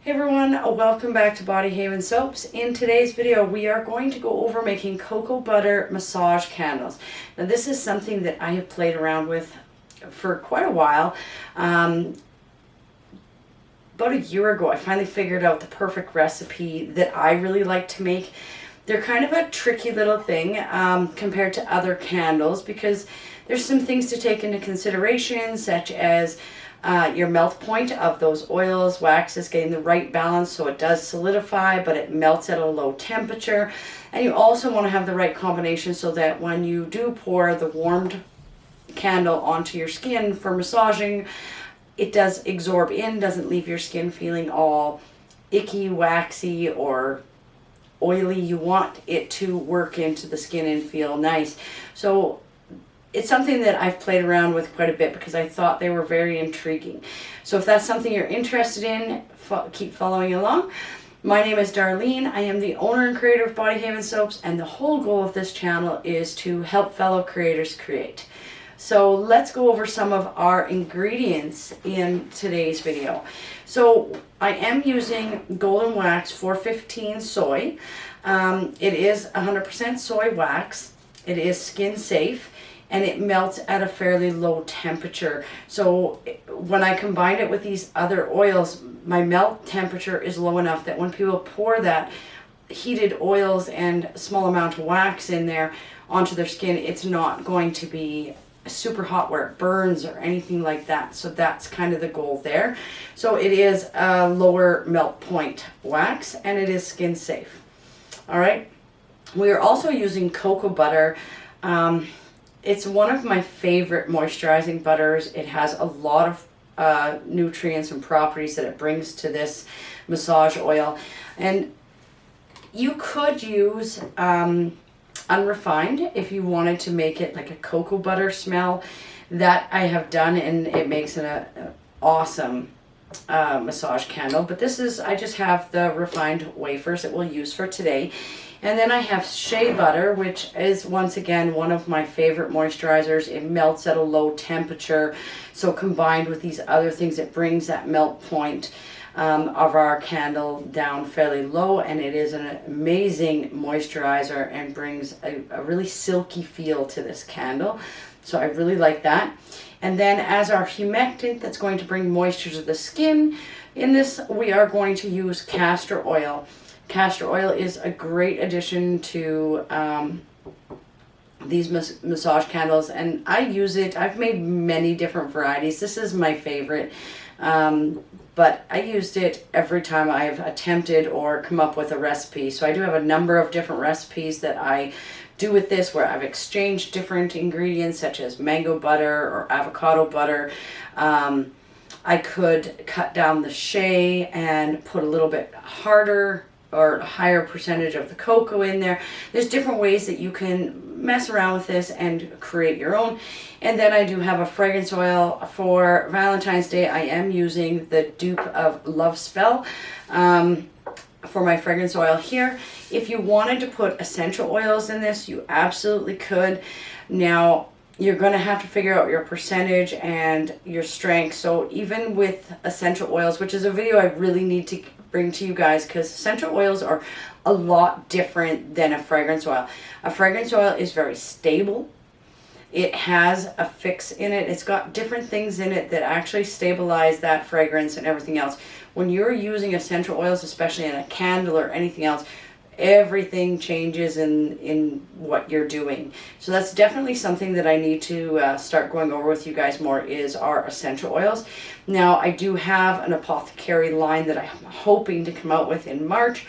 Hey everyone, welcome back to Body Haven Soaps. In today's video we are going to go over making cocoa butter massage candles. Now this is something that I have played around with for quite a while. About a year ago I finally figured out the perfect recipe that I really like to make. They're kind of a tricky little thing compared to other candles because there's some things to take into consideration, such as your melt point of those oils, waxes, getting the right balance so it does solidify but it melts at a low temperature. And you also want to have the right combination so that when you do pour the warmed candle onto your skin for massaging, it does absorb in, doesn't leave your skin feeling all icky, waxy, or oily. You want it to work into the skin and feel nice. So it's something that I've played around with quite a bit because I thought they were very intriguing. So if that's something you're interested in, keep following along. My name is Darlene. I am the owner and creator of Body Haven Soaps, and the whole goal of this channel is to help fellow creators create. So let's go over some of our ingredients in today's video. So I am using Golden Wax 415 soy. It is 100% soy wax. It is skin safe, and it melts at a fairly low temperature. So when I combine it with these other oils, my melt temperature is low enough that when people pour that heated oils and a small amount of wax in there onto their skin, it's not going to be super hot where it burns or anything like that. So that's kind of the goal there. So it is a lower melt point wax, and it is skin safe. All right. We are also using cocoa butter. It's one of my favorite moisturizing butters. It has a lot of nutrients and properties that it brings to this massage oil. And you could use unrefined if you wanted to make it like a cocoa butter smell. That I have done, and it makes it an awesome massage candle. But this is, I just have the refined wafers that we'll use for today. And then I have shea butter, which is once again one of my favorite moisturizers. It melts at a low temperature. So combined with these other things, it brings that melt point of our candle down fairly low. And it is an amazing moisturizer and brings a really silky feel to this candle. So I really like that. And then as our humectant that's going to bring moisture to the skin, in this we are going to use castor oil. Castor oil is a great addition to these massage candles, and I use it. I've made many different varieties. This is my favorite, but I used it every time I've attempted or come up with a recipe. So I do have a number of different recipes that I do with this, where I've exchanged different ingredients such as mango butter or avocado butter. I could cut down the shea and put a little bit harder or a higher percentage of the cocoa in there. There's different ways that you can mess around with this and create your own. And then I do have a fragrance oil for Valentine's Day. I am using the dupe of Love Spell for my fragrance oil here. If you wanted to put essential oils in this, you absolutely could. Now, you're going to have to figure out your percentage and your strength. So even with essential oils, which is a video I really need to bring to you guys, because essential oils are a lot different than a fragrance oil. A fragrance oil is very stable. It has a fix in it. It's got different things in it that actually stabilize that fragrance and everything else. When you're using essential oils, especially in a candle or anything else, everything changes in what you're doing. So that's definitely something that I need to start going over with you guys more, is our essential oils. Now I do have an apothecary line that I'm hoping to come out with in March,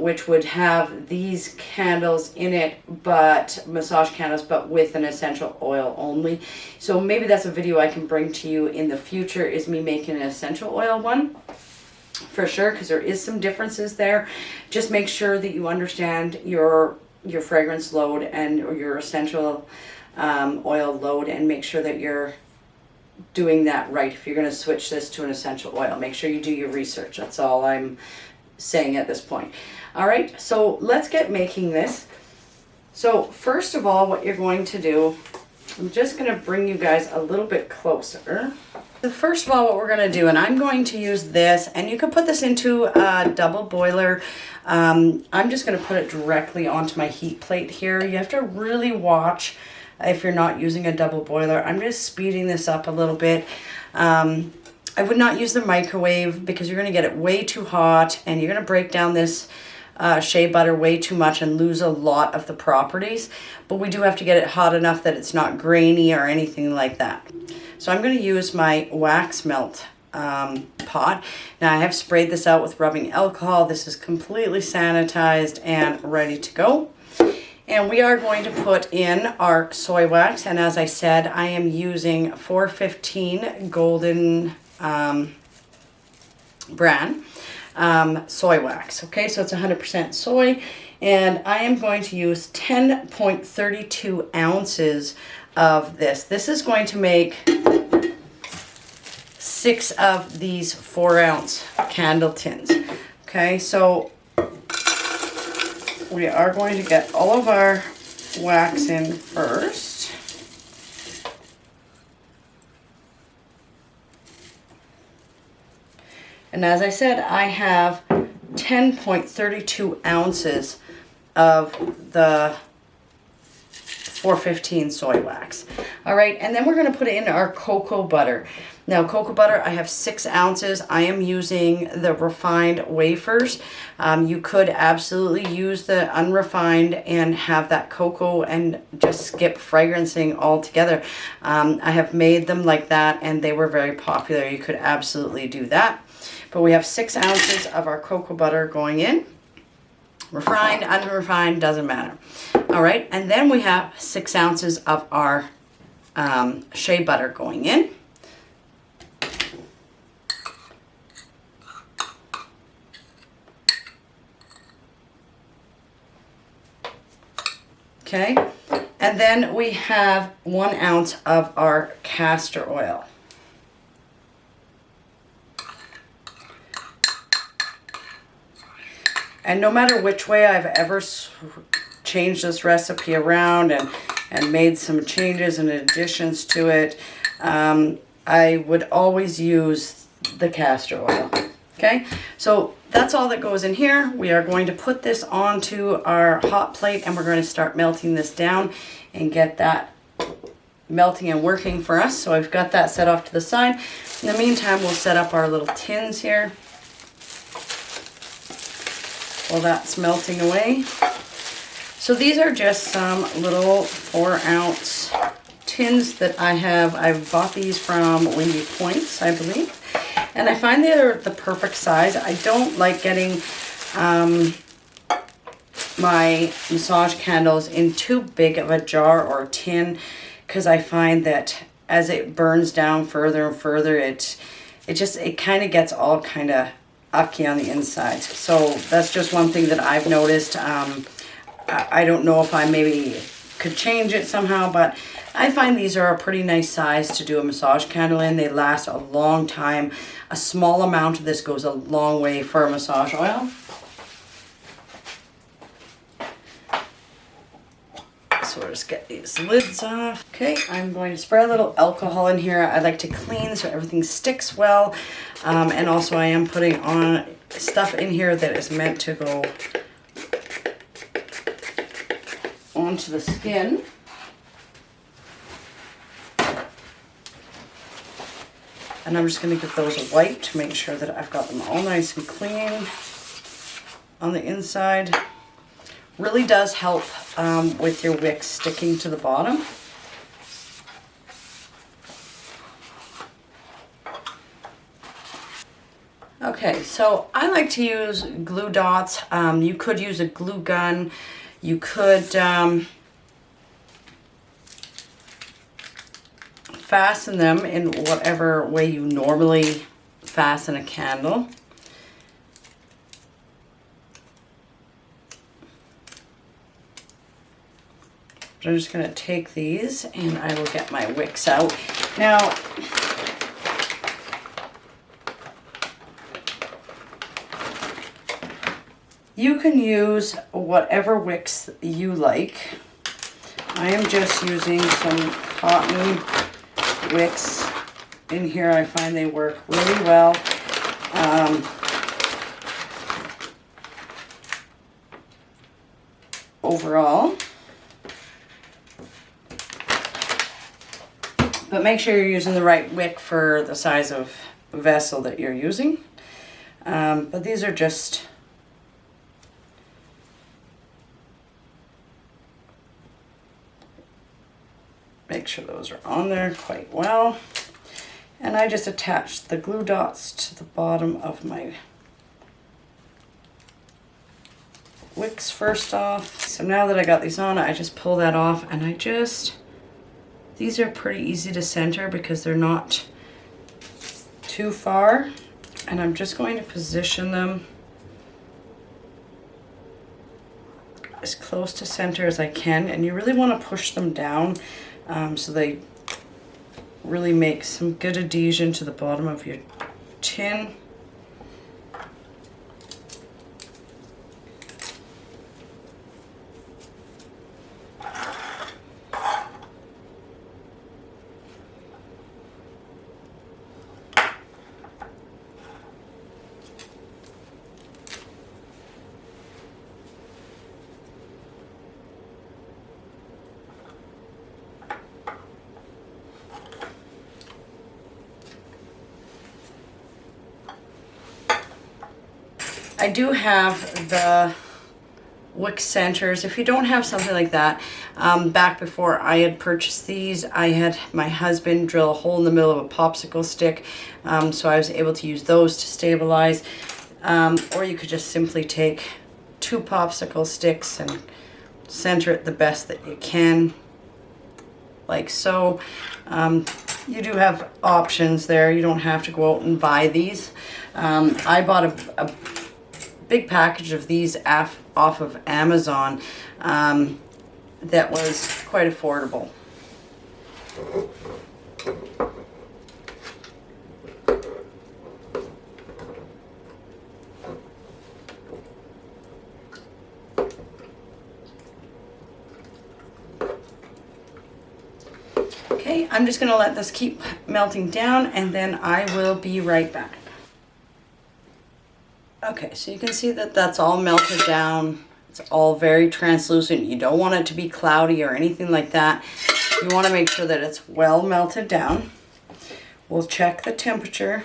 which would have these candles in it, but massage candles, but with an essential oil only. So maybe that's a video I can bring to you in the future, is me making an essential oil one. For sure, because there is some differences there. Just make sure that you understand your fragrance load and or your essential oil load, and make sure that you're doing that right. If you're going to switch this to an essential oil, make sure you do your research. That's all I'm saying at this point. All right, so let's get making this. So first of all, what you're going to do, I'm just going to bring you guys a little bit closer. So first of all, what we're going to do, and I'm going to use this, and you can put this into a double boiler. I'm just going to put it directly onto my heat plate here. You have to really watch if you're not using a double boiler. I'm just speeding this up a little bit. I would not use the microwave because you're going to get it way too hot and you're going to break down this shea butter way too much and lose a lot of the properties. But we do have to get it hot enough that it's not grainy or anything like that. So I'm going to use my wax melt pot. Now I have sprayed this out with rubbing alcohol. This is completely sanitized and ready to go. And we are going to put in our soy wax. And as I said, I am using 415 golden brand soy wax. Okay, so it's 100% soy. And I am going to use 10.32 ounces of this. This is going to make 6 of these 4-ounce candle tins. Okay, so we are going to get all of our wax in first. And as I said, I have 10.32 ounces of the 415 soy wax. All right, and then we're going to put in our cocoa butter. Now, cocoa butter, I have 6 ounces. I am using the refined wafers. You could absolutely use the unrefined and have that cocoa and just skip fragrancing altogether. I have made them like that and they were very popular. You could absolutely do that. But we have 6 ounces of our cocoa butter going in. Refined, unrefined, doesn't matter. All right, and then we have 6 ounces of our shea butter going in. Okay, and then we have 1 ounce of our castor oil. And no matter which way I've ever changed this recipe around and made some changes and additions to it, I would always use the castor oil. Okay, so that's all that goes in here. We are going to put this onto our hot plate and we're going to start melting this down and get that melting and working for us. So I've got that set off to the side. In the meantime, we'll set up our little tins here while that's melting away. So these are just some little 4-ounce tins that I have. I've bought these from Windy Points, I believe. And I find they're the perfect size. I don't like getting my massage candles in too big of a jar or tin because I find that as it burns down further and further, it kind of gets all kind of ucky on the inside. So that's just one thing that I've noticed. I don't know if I maybe could change it somehow, but I find these are a pretty nice size to do a massage candle in. They last a long time. A small amount of this goes a long way for a massage oil. So we'll just get these lids off. Okay, I'm going to spray a little alcohol in here. I like to clean so everything sticks well. And also I am putting on stuff in here that is meant to go onto the skin. And I'm just going to give those a wipe to make sure that I've got them all nice and clean on the inside. Really does help with your wick sticking to the bottom. Okay, so I like to use glue dots. You could use a glue gun. You could fasten them in whatever way you normally fasten a candle. But I'm just going to take these and I will get my wicks out. Now, you can use whatever wicks you like. I am just using some cotton wicks in here. I find they work really well. Overall. But make sure you're using the right wick for the size of vessel that you're using. But these are just make sure those are on there quite well. And I just attached the glue dots to the bottom of my wicks first off. So now that I got these on, I just pull that off, and these are pretty easy to center because they're not too far. And I'm just going to position them as close to center as I can. And you really want to push them down so they really make some good adhesion to the bottom of your tin. I do have the wick centers. If you don't have something like that, back before I had purchased these, I had my husband drill a hole in the middle of a popsicle stick, so I was able to use those to stabilize. Or you could just simply take 2 popsicle sticks and center it the best that you can, like so. You do have options there. You don't have to go out and buy these. I bought a big package of these off of Amazon that was quite affordable. Okay, I'm just going to let this keep melting down, and then I will be right back. Okay, so you can see that that's all melted down. It's all very translucent. You don't want it to be cloudy or anything like that. You want to make sure that it's well melted down. We'll check the temperature.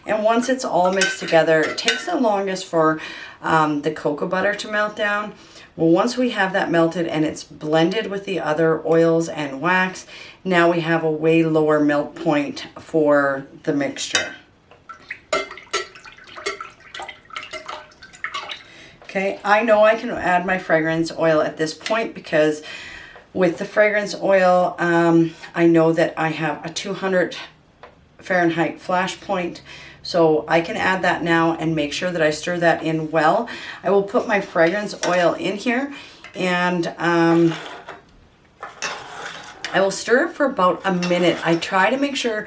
And once it's all mixed together, it takes the longest for the cocoa butter to melt down. Well, once we have that melted and it's blended with the other oils and wax, now we have a way lower melt point for the mixture. Okay, I know I can add my fragrance oil at this point because with the fragrance oil, I know that I have a 200 Fahrenheit flash point, so I can add that now and make sure that I stir that in well. I will put my fragrance oil in here, and I will stir it for about a minute. I try to make sure,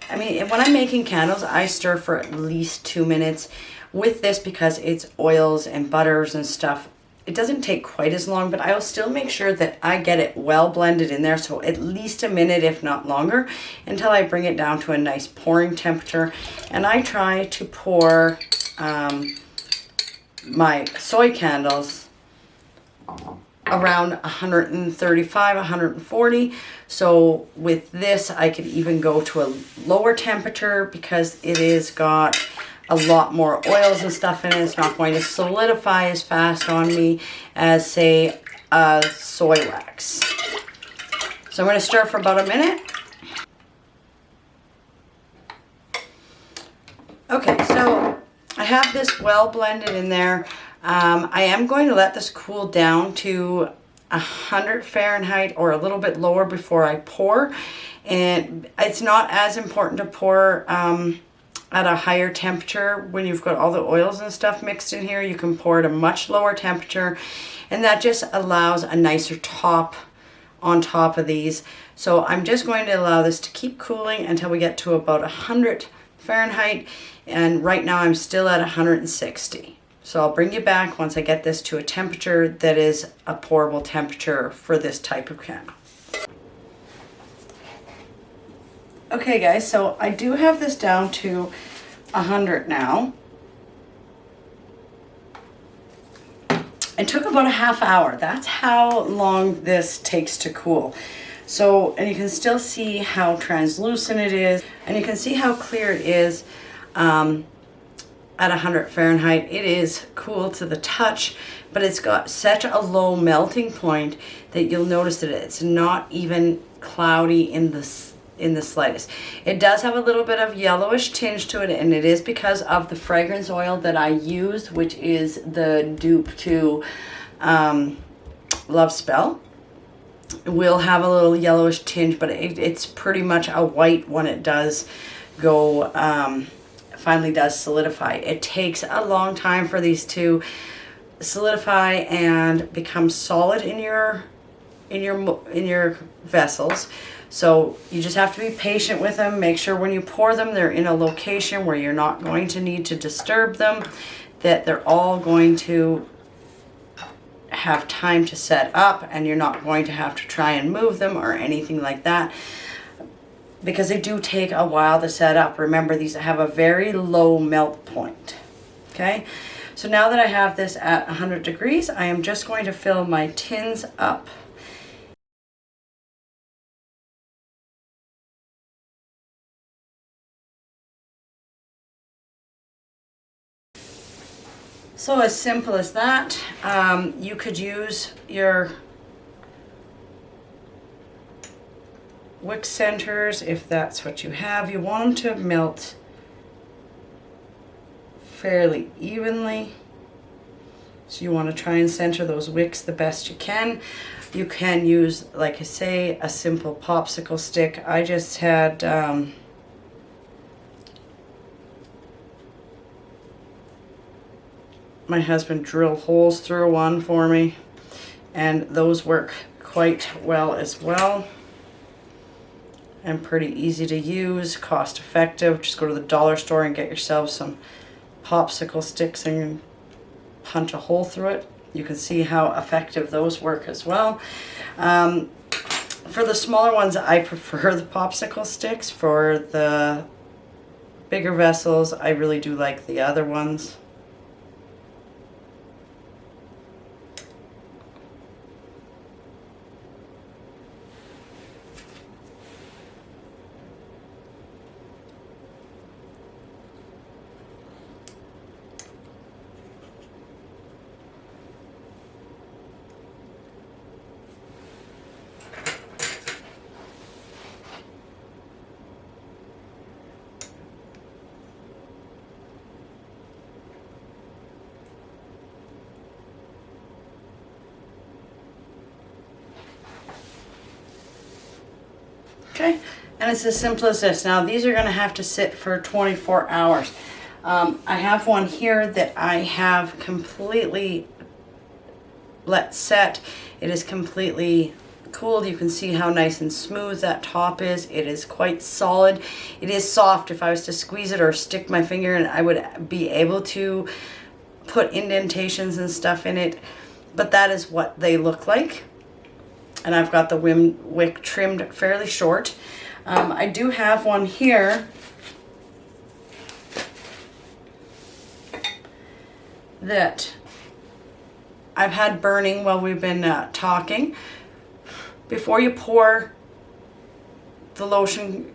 I mean, when I'm making candles, I stir for at least 2 minutes. With this, because it's oils and butters and stuff, it doesn't take quite as long, but I'll still make sure that I get it well blended in there, so at least a minute, if not longer, until I bring it down to a nice pouring temperature. And I try to pour my soy candles around 135, 140. So with this, I could even go to a lower temperature because it is got a lot more oils and stuff in it. It's not going to solidify as fast on me as, say, soy wax. So I'm going to stir for about a minute. Okay, so I have this well blended in there. I am going to let this cool down to 100 Fahrenheit or a little bit lower before I pour. And it's not as important to pour at a higher temperature when you've got all the oils and stuff mixed in here. You can pour at a much lower temperature, and that just allows a nicer top on top of these. So I'm just going to allow this to keep cooling until we get to about 100 Fahrenheit, and right now I'm still at 160. So I'll bring you back once I get this to a temperature that is a pourable temperature for this type of candle. Okay guys, so I do have this down to 100 now. It took about a half hour. That's how long this takes to cool. So, and you can still see how translucent it is, and you can see how clear it is at 100 Fahrenheit. It is cool to the touch, but it's got such a low melting point that you'll notice that it's not even cloudy in the slightest. It does have a little bit of yellowish tinge to it, and it is because of the fragrance oil that I used, which is the dupe to Love Spell. It will have a little yellowish tinge, but it's pretty much a white when it does go, finally does solidify. It takes a long time for these to solidify and become solid in your vessels. So you just have to be patient with them. Make sure when you pour them, they're in a location where you're not going to need to disturb them, that they're all going to have time to set up, and you're not going to have to try and move them or anything like that, because they do take a while to set up. Remember, these have a very low melt point. Okay, so now that I have this at 100 degrees, I am just going to fill my tins up. So as simple as that. You could use your wick centers if that's what you have. You want them to melt fairly evenly. So you want to try and center those wicks the best you can. You can use, like I say, a simple popsicle stick. I just had my husband drill holes through one for me, and those work quite well as well, and pretty easy to use, cost effective. Just go to the dollar store and get yourself some popsicle sticks and punch a hole through it. You can see how effective those work as well. For the smaller ones, I prefer the popsicle sticks. For the bigger vessels, I really do like the other ones. Okay, and it's as simple as this. Now these are going to have to sit for 24 hours. I have one here that I have completely let set. It is completely cooled. You can see how nice and smooth that top is. It is quite solid. It is soft. If I was to squeeze it or stick my finger in, I would be able to put indentations and stuff in it, but that is what they look like. And I've got the wick trimmed fairly short. I do have one here that I've had burning while we've been talking. Before you pour the lotion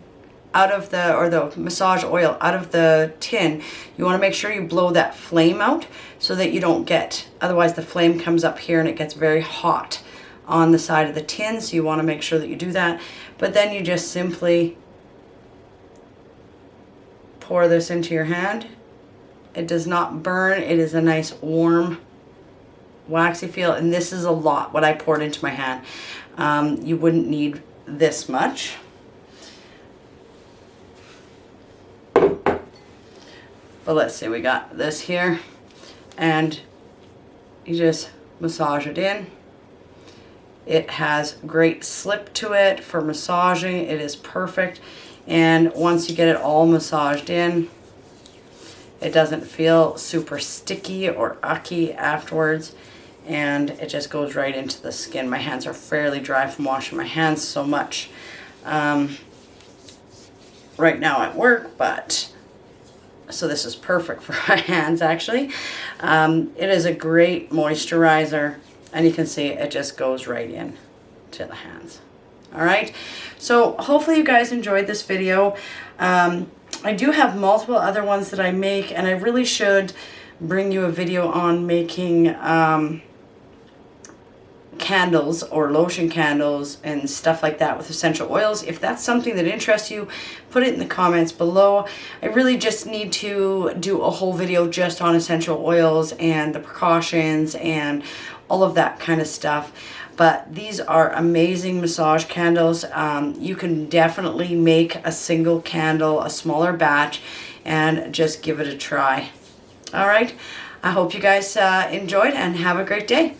out of the, or the massage oil out of the tin, you want to make sure you blow that flame out so that you don't get, otherwise the flame comes up here and it gets very hot on the side of the tin, so you want to make sure that you do that. But then you just simply pour this into your hand. It does not burn. It is a nice warm waxy feel, and this is a lot what I poured into my hand. You wouldn't need this much. But let's see, we got this here, and you just massage it in. It has great slip to it for massaging. It is perfect. And once you get it all massaged in, it doesn't feel super sticky or ucky afterwards. And it just goes right into the skin. My hands are fairly dry from washing my hands so much. right now at work, but so this is perfect for our hands actually. It is a great moisturizer, and you can see it just goes right in to the hands. All right, so hopefully you guys enjoyed this video. I do have multiple other ones that I make, and I really should bring you a video on making candles or lotion candles and stuff like that with essential oils. If that's something that interests you, put it in the comments below. I really just need to do a whole video just on essential oils and the precautions and all of that kind of stuff. But these are amazing massage candles. You can definitely make a single candle, a smaller batch, and just give it a try. All right, I hope you guys enjoyed and have a great day.